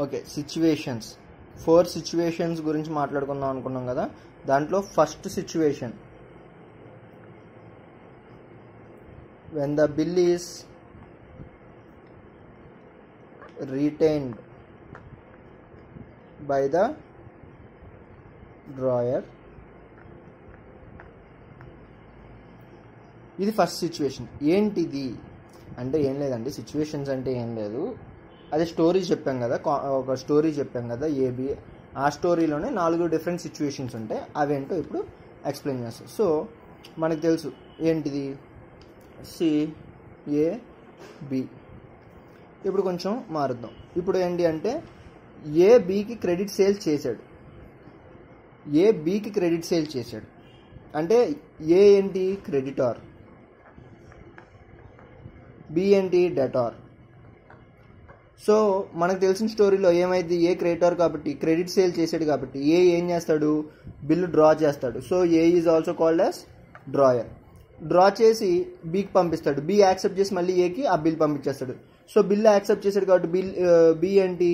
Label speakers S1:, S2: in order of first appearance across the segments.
S1: Okay, situations 4 situations గురించి మాట్లాడుకుందాం అనుకున్నాం కదా. దాంట్లో first situation, when the bill is retained by the drawer. ఇది ఫస్ట్ సిచ్యువేషన్. ఏంటిది అంటే ఏం లేదండి, సిచ్యువేషన్స్ అంటే ఏం లేదు, అదే స్టోరీ చెప్పాం కదా, ఒక స్టోరీ చెప్పాం కదా ఏబి, ఆ స్టోరీలోనే 4 డిఫరెంట్ సిచ్యువేషన్స్ ఉంటాయి. అవేంటో ఇప్పుడు ఎక్స్ప్లెయిన్ చేస్తాం. సో మనకు తెలుసు ఏంటిది, సిఏబి. ఇప్పుడు కొంచెం మారుద్దాం. ఇప్పుడు ఏంటి అంటే ఏ బికి క్రెడిట్ సేల్ చేశాడు, ఏ బికి క్రెడిట్ సేల్ చేశాడు అంటే ఏ ఏంటి క్రెడిటార్, బి ఏంటి డెటార్. సో మనకు తెలిసిన స్టోరీలో ఏమైంది, ఏ క్రెడిటార్ కాబట్టి క్రెడిట్ సేల్ చేసాడు కాబట్టి ఏ ఏం చేస్తాడు, బిల్లు డ్రా చేస్తాడు. So A is also called as drawer. Draw చేసి బికి పంపిస్తాడు, బి యాక్సెప్ట్ చేసి మళ్ళీ ఏకి ఆ బిల్ పంపించేస్తాడు. సో బిల్ యాక్సెప్ట్ చేశాడు కాబట్టి బి ఏంటి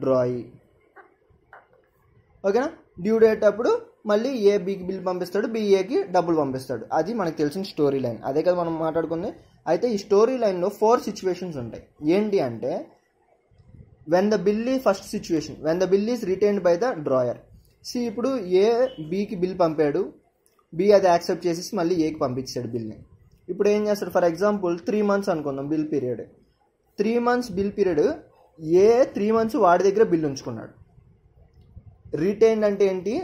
S1: డ్రాయి. ఓకేనా. డ్యూ డేట్ అప్పుడు మళ్ళీ ఏ బికి బిల్ పంపిస్తాడు, బి ఏకి డబ్బులు పంపిస్తాడు. అది మనకు తెలిసిన స్టోరీ లైన్, అదే కదా మనం మాట్లాడుకుంది. అయితే ఈ స్టోరీ లైన్లో 4 సిచ్యువేషన్స్ ఉంటాయి. ఏంటి అంటే వెన్ ద బిల్ ఈ first situation, when the bill is retained by the drawer. ఇప్పుడు ఏ బికి బిల్ పంపాడు, బి అది యాక్సెప్ట్ చేసేసి మళ్ళీ ఏకి పంపించాడు బిల్ని. ఇప్పుడు ఏం చేస్తాడు, ఫర్ ఎగ్జాంపుల్ 3 months అనుకుందాం bill period. 3 months bill period, A 3 months వాడి దగ్గర బిల్ ఉంచుకున్నాడు. రిటైన్డ్ అంటే ఏంటి,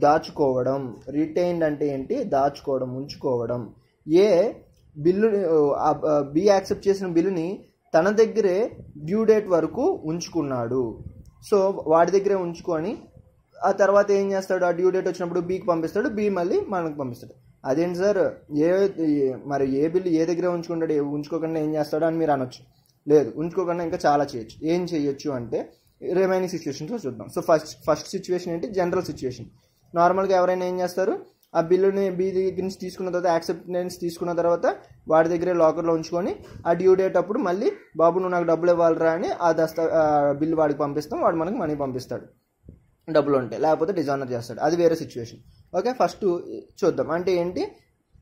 S1: దాచుకోవడం. రిటైన్డ్ అంటే ఏంటి, దాచుకోవడం, ఉంచుకోవడం. ఏ బిల్లు బి యాక్సెప్ట్ చేసిన బిల్లుని తన దగ్గరే డ్యూ డేట్ వరకు ఉంచుకున్నాడు. సో వాడి దగ్గరే ఉంచుకొని ఆ తర్వాత ఏం చేస్తాడు, ఆ డ్యూ డేట్ వచ్చినప్పుడు బికి పంపిస్తాడు, బి మళ్ళీ మనకు పంపిస్తాడు. అదేంటి సార్, మరి ఏ బిల్లు ఏ దగ్గరే ఉంచుకుంటాడు, ఉంచుకోకుండా ఏం చేస్తాడు అని మీరు అనొచ్చు. లేదు, ఉంచుకోకుండా ఇంకా చాలా చేయొచ్చు. ఏం చేయొచ్చు అంటే రిమైనింగ్ సిచ్యువేషన్స్లో చూద్దాం. సో ఫస్ట్ సిచ్యువేషన్ ఏంటి, జనరల్ సిచ్యువేషన్. నార్మల్గా ఎవరైనా ఏం చేస్తారు, ఆ బిల్లుని బి దగ్గర నుంచి తీసుకున్న తర్వాత యాక్సెప్టెన్స్ తీసుకున్న తర్వాత వాడి దగ్గరే లాకర్లో ఉంచుకొని ఆ డ్యూ డేట్ అప్పుడు మళ్ళీ బాబు నువ్వు నాకు డబ్బులు ఇవ్వాలరా అని ఆ బిల్లు వాడికి పంపిస్తాం, వాడు మనకు మనీ పంపిస్తాడు డబ్బులు ఉంటే, లేకపోతే డిజానర్ చేస్తాడు. అది వేరే సిచ్యువేషన్. ఓకే, ఫస్ట్ చూద్దాం. అంటే ఏంటి,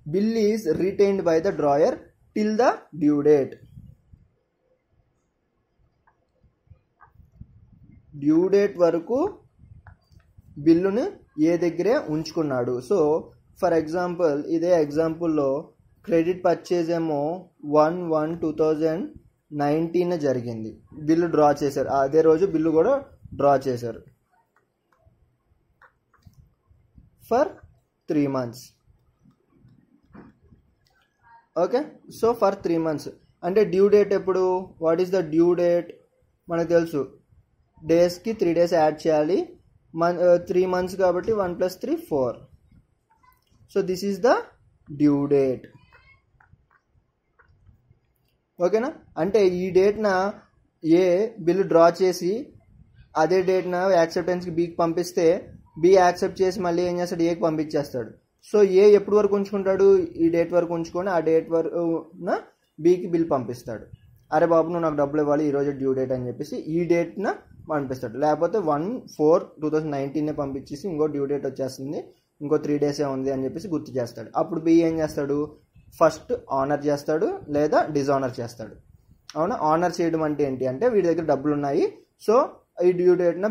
S1: bill is retained by the drawer till the due date. Due date వరకు బిల్లును ఏ దగ్గరే ఉంచుకున్నాడు. సో ఫర్ ఎగ్జాంపుల్ ఇదే ఎగ్జాంపుల్లో క్రెడిట్ పర్చేజ్ ఏమో 1/1/2019 జరిగింది. బిల్లు డ్రా చేశారు, అదే రోజు బిల్లు కూడా డ్రా చేశారు for 3 months. Okay, so for 3 months అంటే డ్యూ డేట్ ఎప్పుడు, what is the due date మనకు తెలుసు, డేస్కి 3 days యాడ్ చేయాలి. 3 months కాబట్టి 1 + 3 4. So this is the due date. ఓకేనా. అంటే ఈ డేట్న ఏ బిల్లు డ్రా చేసి అదే డేట్న యాక్సెప్టెన్స్కి బికి పంపిస్తే బి యాక్సెప్ట్ చేసి మళ్ళీ ఏం చేస్తాడు, ఏకి పంపించేస్తాడు. సో ఏ ఎప్పుడు వరకు ఉంచుకుంటాడు, ఈ డేట్ వరకు ఉంచుకొని ఆ డేట్ వరకు బికి బిల్ పంపిస్తాడు. అరే బాబు నువ్వు నాకు డబ్బులు ఇవ్వాలి, ఈరోజు డ్యూ డేట్ అని చెప్పేసి ఈ డేట్న పంపిస్తాడు. లేకపోతే 1/4/2019 పంపించేసి ఇంకో డ్యూ డేట్ వచ్చేస్తుంది, ఇంకో 3 days ఉంది అని చెప్పేసి గుర్తు చేస్తాడు. అప్పుడు బి ఏం చేస్తాడు, ఫస్ట్ ఆనర్ చేస్తాడు లేదా డిజానర్ చేస్తాడు. అవునా. ఆనర్ చేయడం అంటే ఏంటి అంటే వీడి దగ్గర డబ్బులు ఉన్నాయి, సో ఈ డ్యూ డేట్న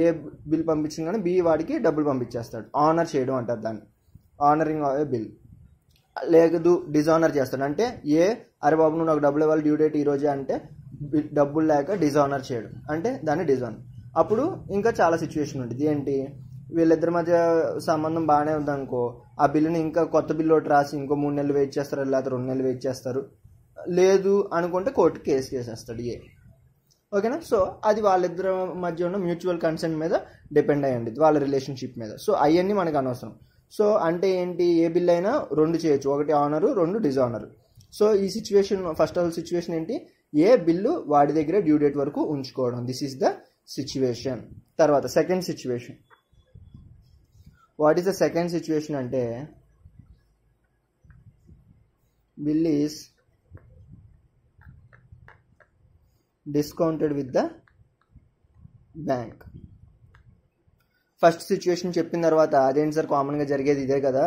S1: ఏ బిల్ పంపించింది కానీ బి వాడికి డబ్బులు పంపించేస్తాడు. ఆనర్ చేయడం అంటారు దాన్ని, ఆనరింగ్ ఏ బిల్. లేదు డిజానర్ చేస్తాడు అంటే అరే బాబు నువ్వు నాకు డబ్బులు ఇవ్వాలి, డ్యూ డేట్ ఈ రోజే అంటే డబ్బులు లేక డిజానర్ చేయడం అంటే దాన్ని డిజానర్. అప్పుడు ఇంకా చాలా సిచ్యువేషన్ ఉంటుంది. ఏంటి, వీళ్ళిద్దరి మధ్య సంబంధం బాగానే ఉందనుకో, ఆ బిల్లుని ఇంకా కొత్త బిల్లు ఒకటి రాసి ఇంకో 3 నెలలు వెయిట్ చేస్తారు, లేకపోతే 2 నెలలు వెయిట్ చేస్తారు. లేదు అనుకుంటే కోర్టుకి కేసు చేసేస్తాడు ఓకేనా. సో అది వాళ్ళిద్దరి మధ్య ఉన్న మ్యూచువల్ కన్సెంట్ మీద డిపెండ్ అయ్యి ఉంటుంది, వాళ్ళ రిలేషన్షిప్ మీద. సో అవన్నీ మనకు అనవసరం. సో అంటే ఏంటి, ఏ బిల్ అయినా 2 చేయొచ్చు, ఒకటి ఆనరు 2 డిజానరు. సో ఈ సిచ్యువేషన్ ఫస్ట్ ఆఫ్ సిచ్యువేషన్ ఏంటి, ఏ బిల్లు వాడి దగ్గర డ్యూ డేట్ వరకు ఉంచుకోవడం. This is the situation. తర్వాత second situation. What is the second situation అంటే bill is discounted with the bank. First situation చెప్పిన తర్వాత అదేంటి సార్ కామన్గా జరిగేది ఇదే కదా,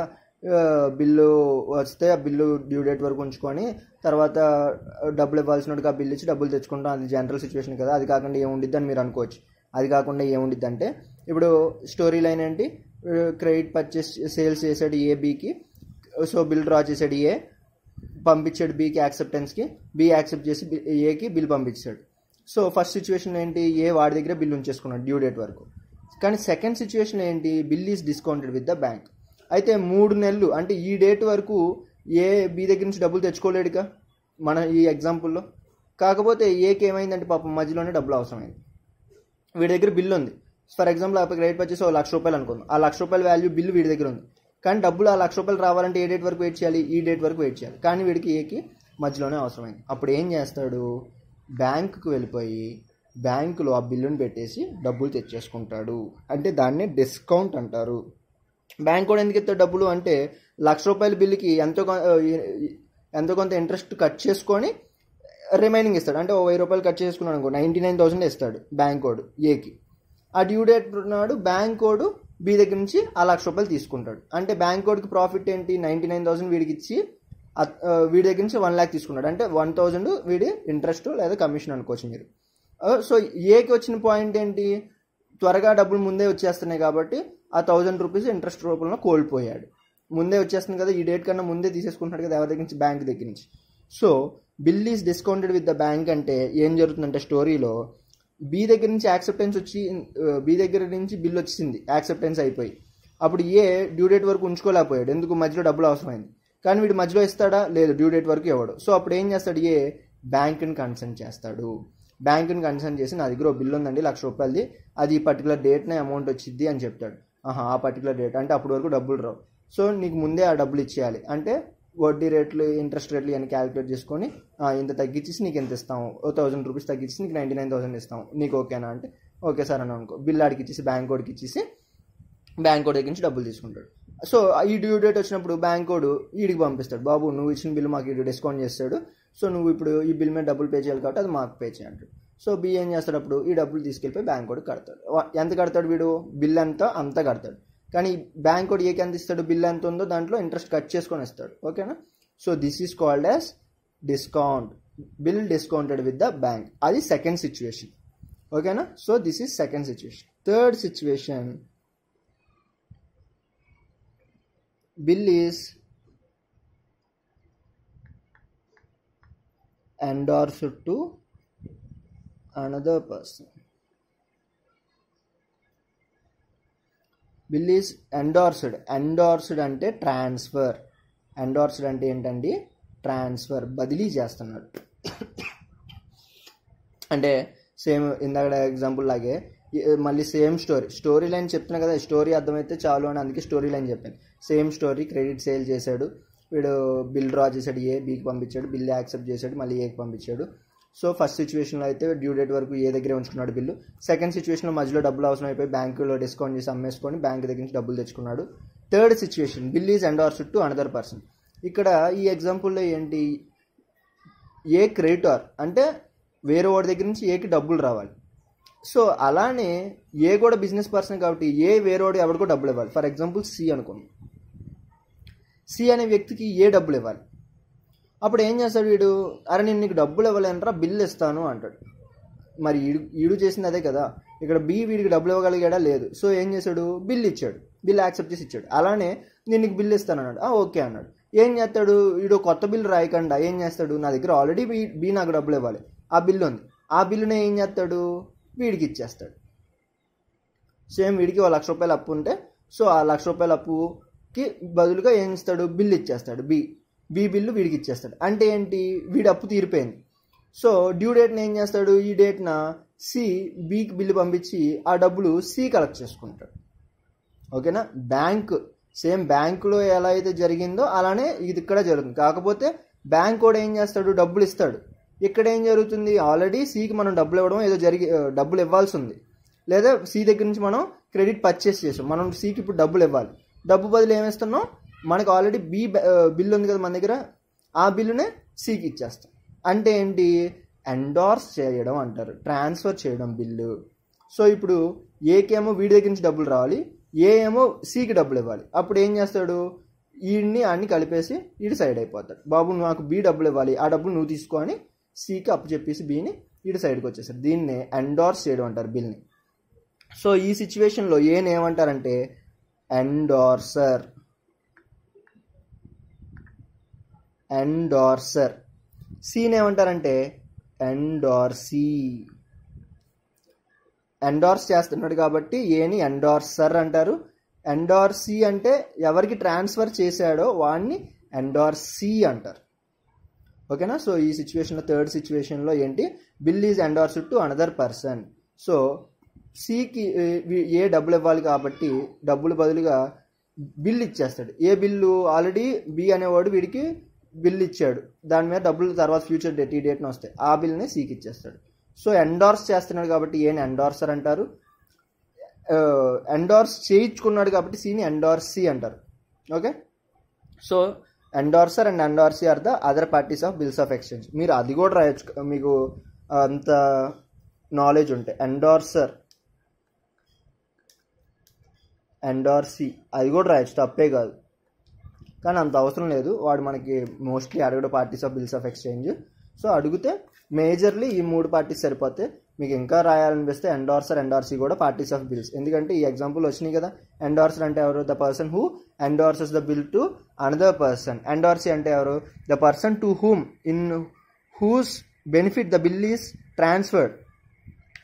S1: బిల్లు వస్తే ఆ బిల్లు డ్యూ డేట్ వరకు ఉంచుకొని తర్వాత డబ్బులు ఇవ్వాల్సినట్టుగా బిల్లు ఇచ్చి డబ్బులు తెచ్చుకుంటాం, అది జనరల్ సిచ్యువేషన్ కదా, అది కాకుండా ఏముండిద్ది అని మీరు అనుకోవచ్చు. అది కాకుండా ఏముండిద్ది అంటే ఇప్పుడు స్టోరీ లైన్ ఏంటి, క్రెడిట్ పర్చేస్ సేల్స్ చేసాడు ఏ బీకి, సో బిల్ డ్రా చేసాడు ఏ, పంపించాడు బీకి యాక్సెప్టెన్స్కి, బి యాక్సెప్ట్ చేసి ఏకి బిల్ పంపించాడు. సో ఫస్ట్ సిచ్యువేషన్ ఏంటి, ఏ వాడి దగ్గర బిల్ ఉంచేసుకున్నాడు డ్యూ డేట్ వరకు. కానీ సెకండ్ సిచ్యువేషన్ ఏంటి, bill is discounted with the bank. అయితే 3 నెలలు అంటే ఈ డేట్ వరకు ఏ బి దగ్గర నుంచి డబ్బులు తెచ్చుకోలేడుగా మన ఈ ఎగ్జాంపుల్లో. కాకపోతే ఏకి ఏమైందంటే పాపం మధ్యలోనే డబ్బులు అవసరమైంది. వీడి దగ్గర బిల్లు ఉంది, ఫర్ ఎగ్జాంపుల్ క్రెడిట్ పర్చేస్ ₹1,00,000 అనుకుందాం, ఆ ₹1,00,000 వాల్యూ బిల్లు వీడి దగ్గర ఉంది. కానీ డబ్బులు ఆ ₹1,00,000 రావాలంటే ఏ డేట్ వరకు వెయిట్ చేయాలి, ఈ డేట్ వరకు వెయిట్ చేయాలి. కానీ వీడికి ఏకి మధ్యలోనే అవసరమైంది. అప్పుడు ఏం చేస్తాడు, బ్యాంకుకు వెళ్ళిపోయి బ్యాంకులో ఆ బిల్లుని పెట్టేసి డబ్బులు తెచ్చేసుకుంటాడు. అంటే దాన్ని డిస్కౌంట్ అంటారు. బ్యాంక్ కూడా ఎందుకు ఇస్తాడు డబ్బులు అంటే ₹1,00,000 బిల్లుకి ఎంతో కొంత ఇంట్రెస్ట్ కట్ చేసుకొని రిమైనింగ్ ఇస్తాడు. అంటే ₹1,000 కట్ చేసుకున్నాడు అనుకో 99,000 ఇస్తాడు బ్యాంక్ కోడ్ ఏకి. ఆ డ్యూ డేట్ నాడు బ్యాంక్ కోడ్ బి దగ్గర నుంచి ఆ ₹1,00,000 తీసుకుంటాడు. అంటే బ్యాంక్ కోడ్కి ప్రాఫిట్ ఏంటి, 99,000 వీడికి ఇచ్చి వీడి దగ్గర నుంచి 1,00,000 తీసుకున్నాడు. అంటే 1,000 వీడి ఇంట్రెస్ట్ లేదా కమిషన్ అనుకోవచ్చు మీరు. సో ఏకి వచ్చిన పాయింట్ ఏంటి, త్వరగా డబ్బులు ముందే వచ్చేస్తున్నాయి కాబట్టి ఆ ₹1,000 ఇంట్రెస్ట్ రూపంలో కోల్పోయాడు. ముందే వచ్చేస్తుంది కదా, ఈ డేట్ కన్నా ముందే తీసేసుకుంటున్నాడు కదా ఎవరి దగ్గర నుంచి, బ్యాంక్ దగ్గర నుంచి. So bill is discounted with the bank అంటే ఏం జరుగుతుందంటే స్టోరీలో బి దగ్గర నుంచి యాక్సెప్టెన్స్ వచ్చి బి దగ్గర నుంచి బిల్ వచ్చింది యాక్సెప్టెన్స్ అయిపోయి, అప్పుడు ఏ డ్యూ డేట్ వరకు ఉంచుకోలేకపోయాడు, ఎందుకు మధ్యలో డబ్బులు అవసరమైంది. కానీ వీడు మధ్యలో ఇస్తాడా, లేదు, డ్యూ డేట్ వరకు ఇవ్వడు. సో అప్పుడు ఏం చేస్తాడు, ఏ బ్యాంకుని కన్సల్ట్ చేస్తాడు. బ్యాంకుని కన్సల్ట్ చేసి నా దగ్గర బిల్ ఉందండి ₹1,00,000, అది ఈ పర్టికులర్ డేట్నే అమౌంట్ వచ్చింది అని చెప్తాడు. ఆ పర్టికులర్ డేట్ అంటే అప్పటి వరకు డబ్బులు రావు, సో నీకు ముందే ఆ డబ్బులు ఇచ్చేయాలి. అంటే వడ్డీ రేట్లు ఇంట్రెస్ట్ రేట్లు అని క్యాలిక్యులేట్ చేసుకొని ఇంత తగ్గించేసి నీకు ఎంత ఇస్తాము, ₹1,000 తగ్గించి నీకు 99,000 ఇస్తాము, నీకు ఓకేనా అంటే ఓకే సార్ అని అనుకో. బిల్ ఆడికి ఇచ్చేసి బ్యాంక్ కోడ్కి ఇచ్చేసి బ్యాంక్ కోడ్ దగ్గర నుంచి డబ్బులు తీసుకుంటాడు. సో ఈ డ్యూ డేట్ వచ్చినప్పుడు బ్యాంక్ కోడ్ వీడికి పంపిస్తాడు, బాబు నువ్వు ఇచ్చిన బిల్ మాకు వీడు డిస్కౌంట్ చేస్తాడు, సో నువ్వు ఇప్పుడు ఈ బిల్ మీద డబ్బులు పే చేయాలి కాబట్టి అది మాకు పే చేయంటాడు. సో బి ఏం చేస్తాడు, అప్పుడు ఈ డబ్బులు తీసుకెళ్ళిపోయి బ్యాంక్ కోడ్కి కడతాడు. ఎంత కడతాడు వీడు, బిల్ అంతా కడతాడు. కానీ బ్యాంక్ కోడ్ ఏకి ఎంత ఇస్తాడు, బిల్ ఎంత ఉందో దాంట్లో ఇంట్రెస్ట్ కట్ చేసుకొని ఇస్తాడు. ఓకేనా. So this is called as discount, bill discounted with the bank. అది సెకండ్ సిచ్యువేషన్. ఓకేనా. So this is second situation. Third situation, bill is endorsed to another person. Bill is endorsed అంటే transfer. Endorsed అంటే ఏంటండి, transfer, బదిలీ చేస్తున్నాడు. అంటే same ఇందాక example లాగే మళ్ళీ సేమ్ స్టోరీ లైన్ చెప్తున్నా కదా, స్టోరీ అర్థమైతే చాలు అని అందుకే స్టోరీ లైన్ చెప్పాను. సేమ్ స్టోరీ, క్రెడిట్ సేల్ చేశాడు వీడు, బిల్ డ్రా చేశాడు, ఏ బీకి పంపించాడు, బిల్ యాక్సెప్ట్ చేశాడు, మళ్ళీ ఏకి పంపించాడు. సో ఫస్ట్ సిచ్యువేషన్లో అయితే డ్యూ డేట్ వరకు ఏ దగ్గరే ఉంచుకున్నాడు బిల్లు. సెకండ్ సిచ్యువేషన్లో మధ్యలో డబ్బులు అవసరం అయిపోయి బ్యాంకులో డిస్కౌంట్ చేసి అమ్మేసుకొని బ్యాంక్ దగ్గర నుంచి డబ్బులు తెచ్చుకున్నాడు. Third situation, bill is endorsed to another person. ఇక్కడ ఈ ఎగ్జాంపుల్లో ఏంటి, ఏ క్రెడిటార్ అంటే వేరే వాడి దగ్గర నుంచి ఏకి డబ్బులు రావాలి. సో అలానే ఏ కూడా బిజినెస్ పర్సన్ కాబట్టి ఏ వేరే వాడు ఎవరికో డబ్బులు ఇవ్వాలి. ఫర్ ఎగ్జాంపుల్ సి అనుకోండి, సి అనే వ్యక్తికి ఏ డబ్బులు ఇవ్వాలి. అప్పుడు ఏం చేస్తాడు వీడు, అరే నేను నీకు డబ్బులు ఇవ్వలేనరా, బిల్లు ఇస్తాను అంటాడు. మరి ఈడు చేసింది అదే కదా. ఇక్కడ బి వీడికి డబ్బులు ఇవ్వగలిగాడా, లేదు. సో ఏం చేశాడు, బిల్ ఇచ్చాడు, బిల్ యాక్సెప్ట్ చేసి ఇచ్చాడు. అలానే నేను నీకు బిల్ ఇస్తాను అన్నాడు, ఓకే అన్నాడు. ఏం చేస్తాడు వీడు, కొత్త బిల్లు రాయకుండా ఏం చేస్తాడు, నా దగ్గర ఆల్రెడీ బి నాకు డబ్బులు ఇవ్వాలి, ఆ బిల్లు ఉంది, ఆ బిల్లునే ఏం చేస్తాడు, వీడికి ఇచ్చేస్తాడు. సేమ్ వీడికి ₹1,00,000 అప్పు ఉంటే సో ఆ ₹1,00,000 అప్పుకి బదులుగా ఏం ఇస్తాడు, బిల్లు ఇచ్చేస్తాడు. బి బిల్లు వీడికి ఇచ్చేస్తాడు. అంటే ఏంటి, వీడి అప్పు తీరిపోయింది. సో డ్యూ డేట్ని ఏం చేస్తాడు, ఈ డేట్న సి బికి బిల్లు పంపించి ఆ డబ్బులు సి కలెక్ట్ చేసుకుంటాడు. ఓకేనా. సేమ్ బ్యాంకులో ఎలా అయితే జరిగిందో అలానే ఇది ఇక్కడ జరుగుతుంది. కాకపోతే బ్యాంక్ కూడా ఏం చేస్తాడు, డబ్బులు ఇస్తాడు. ఇక్కడ ఏం జరుగుతుంది, ఆల్రెడీ సికి మనం డబ్బులు ఇవ్వడం ఏదో డబ్బులు ఇవ్వాల్సి ఉంది, లేదా సి దగ్గర నుంచి మనం క్రెడిట్ పర్చేస్ చేసాం, మనం సికి ఇప్పుడు డబ్బులు ఇవ్వాలి. డబ్బు బదులు ఏమిస్తున్నాం, మనకు ఆల్రెడీ బిల్ ఉంది కదా మన దగ్గర, ఆ బిల్లునే సికి ఇచ్చేస్తాం. అంటే ఏంటి, ఎండార్స్ చేయడం అంటారు, ట్రాన్స్ఫర్ చేయడం బిల్లు. సో ఇప్పుడు ఏకేమో వీడి దగ్గర నుంచి డబ్బులు రావాలి, ఏ ఏమో సికి డబ్బులు ఇవ్వాలి. అప్పుడు ఏం చేస్తాడు, వీడిని అన్ని కలిపేసి వీడి సైడ్ అయిపోతాడు. బాబు నాకు బి డబ్బులు ఇవ్వాలి, ఆ డబ్బులు నువ్వు తీసుకో అని సికి అప్పు చెప్పేసి బిని వీడి సైడ్కి వచ్చేసాడు. దీన్నే ఎండార్స్ చేయడం అంటారు బిల్ని. సో ఈ సిచ్యువేషన్లో ఏని ఏమంటారంటే ఎండార్సర్. ఎండార్సర్. సీని ఏమంటారంటే ఎండార్సీ. ఎండార్స్ చేస్తున్నాడు కాబట్టి ఏని ఎండార్సర్ అంటారు. ఎండార్సీ అంటే ఎవరికి ట్రాన్స్ఫర్ చేశాడో వాడిని ఎండార్సీ అంటారు. ఓకేనా. సో ఈ సిచ్యువేషన్లో థర్డ్ సిచ్యువేషన్లో ఏంటి, bill is endorsed to another person. So సికి ఏ డబ్బులు ఇవ్వాలి కాబట్టి డబ్బులు బదులుగా బిల్ ఇచ్చేస్తాడు. ఏ బిల్లు ఆల్రెడీ బి అనేవాడు వీడికి బిల్ ఇచ్చాడు, దాని మీద డబ్బులు తర్వాత ఫ్యూచర్ డేట్ ఈ డేట్ని వస్తాయి, ఆ బిల్ని సికి ఇచ్చేస్తాడు. సో ఎండార్స్ చేస్తున్నాడు కాబట్టి ఏని ఎండార్సర్ అంటారు. ఎండార్స్ చేయించుకున్నాడు కాబట్టి సిని ఎండార్సీ అంటారు. Okay. So endorser and endorsee are the other parties of bills of exchange. మీరు అది కూడా రాయొచ్చు మీకు అంత నాలెడ్జ్ ఉంటే. ఎండార్సర్, ఎండార్సీ అది కూడా రాయొచ్చు, తప్పే కాదు. కానీ అంత అవసరం లేదు, వాడు మనకి మోస్ట్లీ అడగడు parties of bills of exchange. So అడిగితే మేజర్లీ ఈ 3 పార్టీస్ సరిపోతే, మీకు ఇంకా రాయాలనిపిస్తే ఎండార్సర్ ఎండార్సీ కూడా పార్టీస్ ఆఫ్ బిల్స్. ఎందుకంటే ఈ ఎగ్జాంపుల్ వచ్చినాయి కదా. ఎండార్సర్ అంటే ఎవరు, the person who endorses the bill to another person. Endorsee అంటే ఎవరు, the person to whom in whose benefit the bill is transferred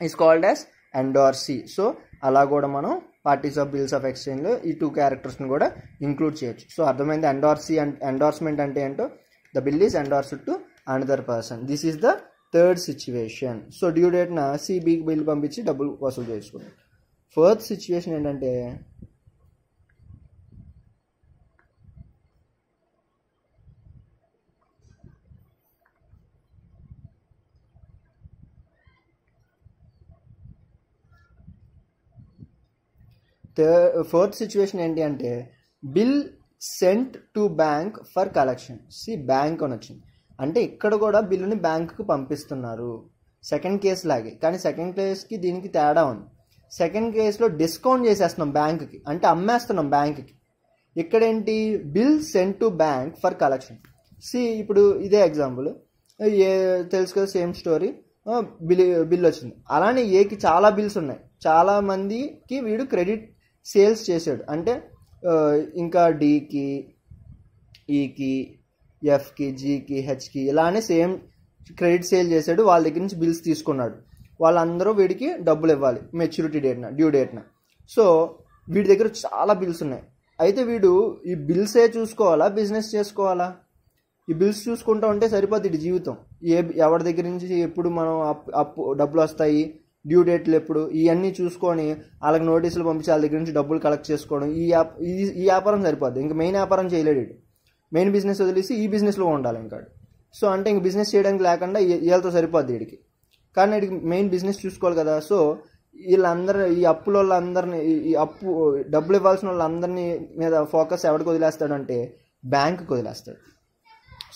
S1: is called as endorsee. So అలా కూడా మనం పార్టీస్ ఆఫ్ బిల్స్ ఆఫ్ ఎక్స్చేంజ్లో ఈ 2 క్యారెక్టర్స్ని కూడా ఇంక్లూడ్ చేయొచ్చు. So అర్థమైంది ఎండార్సీ అండ్ ఎండార్స్మెంట్ అంటే ఏంటో. The bill is endorsed to another person. This is the third situation. So due డేట్న సిబికి బిల్ పంపించి డబ్బులు వసూలు చేసుకుంటాం. ఫోర్త్ సిచ్యువేషన్ ఏంటంటే ఫోర్త్ సిచ్యువేషన్ ఏంటి అంటే bill sent to bank for collection. Bank అని వచ్చింది అంటే ఇక్కడ కూడా బిల్లుని బ్యాంకుకి పంపిస్తున్నారు, సెకండ్ కేసు లాగే. కానీ సెకండ్ కేసుకి దీనికి తేడా ఉంది. సెకండ్ కేసులో డిస్కౌంట్ చేసేస్తున్నాం బ్యాంకుకి, అంటే అమ్మేస్తున్నాం బ్యాంకుకి. ఇక్కడేంటి, bill sent to bank for collection. ఇప్పుడు ఇదే ఎగ్జాంపుల్, తెలుసు కదా, సేమ్ స్టోరీ. బిల్ వచ్చింది. అలానే ఏకి చాలా బిల్స్ ఉన్నాయి, చాలా మందికి వీడు క్రెడిట్ సేల్స్ చేశాడు. అంటే ఇంకా డికి, ఈకి, ఎఫ్కి, జీకి, హెచ్కి ఇలానే సేమ్ క్రెడిట్ సేల్ చేశాడు. వాళ్ళ దగ్గర నుంచి బిల్స్ తీసుకున్నాడు. వాళ్ళందరూ వీడికి డబ్బులు ఇవ్వాలి మెచ్యూరిటీ డేట్న, డ్యూ డేట్న. సో వీడి దగ్గర చాలా బిల్స్ ఉన్నాయి. అయితే వీడు ఈ బిల్సే చూసుకోవాలా, బిజినెస్ చేసుకోవాలా? ఈ బిల్స్ చూసుకుంటూ ఉంటే సరిపోద్ది ఇది జీవితం. ఎవరి దగ్గర నుంచి ఎప్పుడు మనం అప్పు డబ్బులు వస్తాయి, డ్యూ డేట్లు ఎప్పుడు, ఇవన్నీ చూసుకొని వాళ్ళకి నోటీసులు పంపించి వాళ్ళ దగ్గర నుంచి డబ్బులు కలెక్ట్ చేసుకోవడం, ఈ వ్యాపారం సరిపోద్ది. ఇంకా మెయిన్ వ్యాపారం చేయలేడు. మెయిన్ బిజినెస్ వదిలేసి ఈ బిజినెస్లో ఉండాలి ఇంకా. సో అంటే ఇంక బిజినెస్ చేయడానికి లేకుండా వీళ్ళతో సరిపోద్ది వీడికి. కానీ వీడికి మెయిన్ బిజినెస్ చూసుకోవాలి కదా. సో వీళ్ళందరూ ఈ అప్పుల వాళ్ళందరినీ, ఈ అప్పు డబ్బులు ఇవ్వాల్సిన వాళ్ళందరినీ మీద ఫోకస్ ఎవరికి వదిలేస్తాడు అంటే బ్యాంకుకి వదిలేస్తాడు.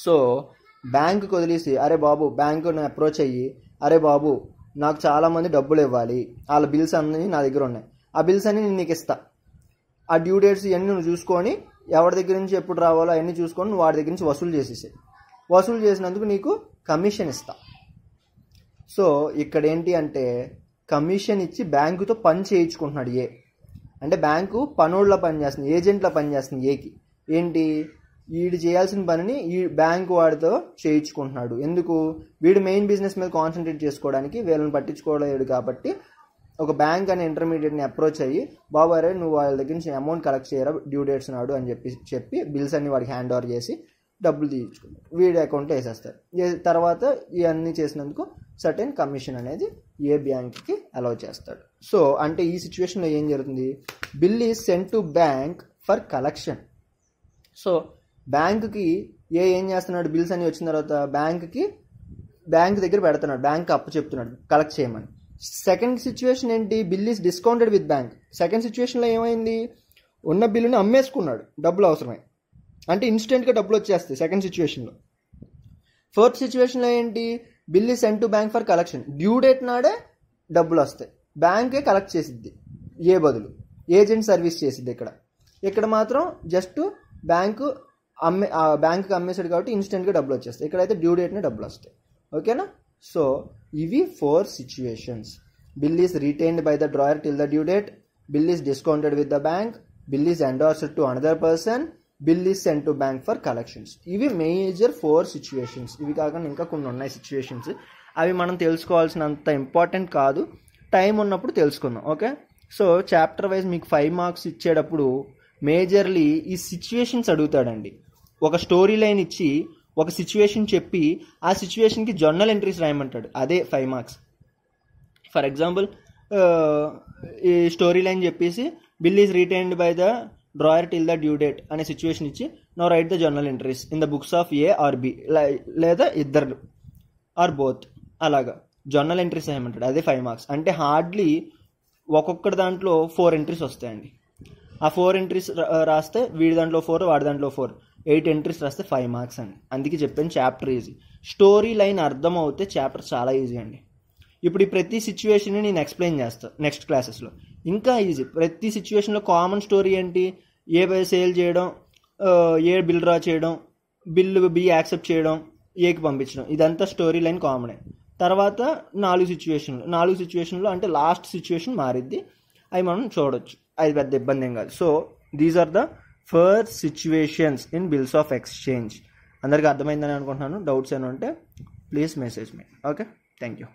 S1: సో బ్యాంకుకి వదిలేసి, అరే బాబు బ్యాంకుని అప్రోచ్ అయ్యి, అరే బాబు నాకు చాలామంది డబ్బులు ఇవ్వాలి, వాళ్ళ బిల్స్ అన్నీ నా దగ్గర ఉన్నాయి, ఆ బిల్స్ అన్నీ నేను నీకు ఇస్తా, ఆ డ్యూ డేట్స్ ఇవన్నీ నువ్వు చూసుకొని ఎవరి దగ్గర నుంచి ఎప్పుడు రావాలో అవన్నీ చూసుకొని నువ్వు వాడి దగ్గర నుంచి వసూలు చేసేసాయి. వసూలు చేసినందుకు నీకు కమిషన్ ఇస్తా. సో ఇక్కడ ఏంటి అంటే కమిషన్ ఇచ్చి బ్యాంకుతో పని చేయించుకుంటున్నాడు ఏ. అంటే బ్యాంకు పనోళ్ళ పని చేస్తుంది, ఏజెంట్ల పని చేస్తుంది ఏకి. ఏంటి, వీడు చేయాల్సిన పనిని ఈ బ్యాంకు వాడితో చేయించుకుంటున్నాడు. ఎందుకు, వీడు మెయిన్ బిజినెస్ మీద కాన్సన్ట్రేట్ చేసుకోవడానికి, వీళ్ళని పట్టించుకోలేడు కాబట్టి ఒక బ్యాంక్ అనే ఇంటర్మీడియట్ని అప్రోచ్ అయ్యి, బాబు అరే నువ్వు వాళ్ళ దగ్గర నుంచి అమౌంట్ కలెక్ట్ చేయరా డ్యూ డేట్స్ నాడు అని చెప్పి బిల్స్ అన్ని వాడికి హ్యాండ్ ఓవర్ చేసి డబ్బులు తీయించుకుంటాడు. వీడి అకౌంట్లో వేసేస్తారు. తర్వాత ఇవన్నీ చేసినందుకు సర్టెన్ కమిషన్ అనేది ఏ బ్యాంక్కి అలౌ చేస్తాడు. సో అంటే ఈ సిచ్యువేషన్లో ఏం జరుగుతుంది, bill is cent to bank for collection. So బ్యాంకుకి ఏం చేస్తున్నాడు, బిల్స్ అన్ని వచ్చిన తర్వాత బ్యాంక్ దగ్గర పెడుతున్నాడు, బ్యాంక్ అప్పు చెప్తున్నాడు కలెక్ట్ చేయమని. సెకండ్ సిచ్యువేషన్ ఏంటి, bill is discounted with bank. Second సిచ్యువేషన్లో ఏమైంది, ఉన్న బిల్లుని అమ్మేసుకున్నాడు, డబ్బులు అవసరమై, అంటే ఇన్స్టెంట్గా డబ్బులు వచ్చేస్తాయి సెకండ్ సిచ్యువేషన్లో. ఫోర్త్ సిచ్యువేషన్లో ఏంటి, bill is cent to bank for collection. Due date నాడే డబ్బులు వస్తాయి. బ్యాంకే కలెక్ట్ చేసిద్ది ఏ బదులు, ఏజెంట్ సర్వీస్ చేసిద్ది. ఇక్కడ మాత్రం జస్ట్ బ్యాంకుకి అమ్మేసాడు కాబట్టి ఇన్స్టెంట్గా డబ్బులు వచ్చేస్తాయి. ఇక్కడైతే డ్యూ డేట్ని డబ్బులు వస్తాయి. ఓకేనా? సో ఇవి 4 situations. Bill is retained by the drawer till the due date, bill is discounted with the bank, bill is endorsed to another person, bill is cent to bank for collections. ఇవి major 4 situations. ఇవి కాకుండా ఇంకా కొన్ని ఉన్నాయి situations. అవి మనం తెలుసుకోవాల్సినంత important కాదు, time ఉన్నప్పుడు తెలుసుకుందాం. ఓకే? సో చాప్టర్ వైజ్ మీకు 5 మార్క్స్ ఇచ్చేటప్పుడు మేజర్లీ ఈ సిచ్యువేషన్స్ అడుగుతాడండి. ఒక స్టోరీ లైన్ ఇచ్చి ఒక సిచ్యువేషన్ చెప్పి ఆ సిచ్యువేషన్కి జర్నల్ ఎంట్రీస్ రాయమంటాడు. అదే 5 మార్క్స్. ఫర్ ఎగ్జాంపుల్ ఈ స్టోరీ లైన్ చెప్పేసి bill is retained by the drawer till the due date అనే సిచ్యువేషన్ ఇచ్చి now write the journal entries in the books of A or B, లేదా ఇద్దరు ఆర్ బోత్, అలాగా journal entries రాయమంటాడు. అదే 5 marks. అంటే హార్డ్లీ ఒక్కొక్కటి దాంట్లో 4 ఎంట్రీస్ వస్తాయండి. ఆ 4 ఎంట్రీస్ రాస్తే వీడి దాంట్లో 4, వాడి దాంట్లో 4, 8 ఎంట్రీస్ రాస్తే 5 మార్క్స్ అండి. అందుకే చెప్పాను చాప్టర్ ఈజీ. స్టోరీ లైన్ అర్థం అవుతే చాప్టర్ చాలా ఈజీ అండి. ఇప్పుడు ఈ ప్రతి సిచ్యువేషన్ని నేను ఎక్స్ప్లెయిన్ చేస్తాను నెక్స్ట్ క్లాసెస్లో. ఇంకా ఈజీ. ప్రతి సిచ్యువేషన్లో కామన్ స్టోరీ ఏంటి? ఏ సేల్ చేయడం, ఏ బిల్ డ్రా చేయడం, బిల్లు బి యాక్సెప్ట్ చేయడం, ఏకి పంపించడం, ఇదంతా స్టోరీ లైన్ కామనే. తర్వాత 4 సిచ్యువేషన్లో అంటే లాస్ట్ సిచ్యువేషన్ మారిద్ది, అవి మనం చూడొచ్చు. అది పెద్ద ఇబ్బంది ఏం కాదు. So these are the 4 situations in bills of exchange. అందరికీ అర్థమైందని అనుకుంటున్నాను. డౌట్స్ ఏమైనా ఉంటే please message me. Okay, thank you.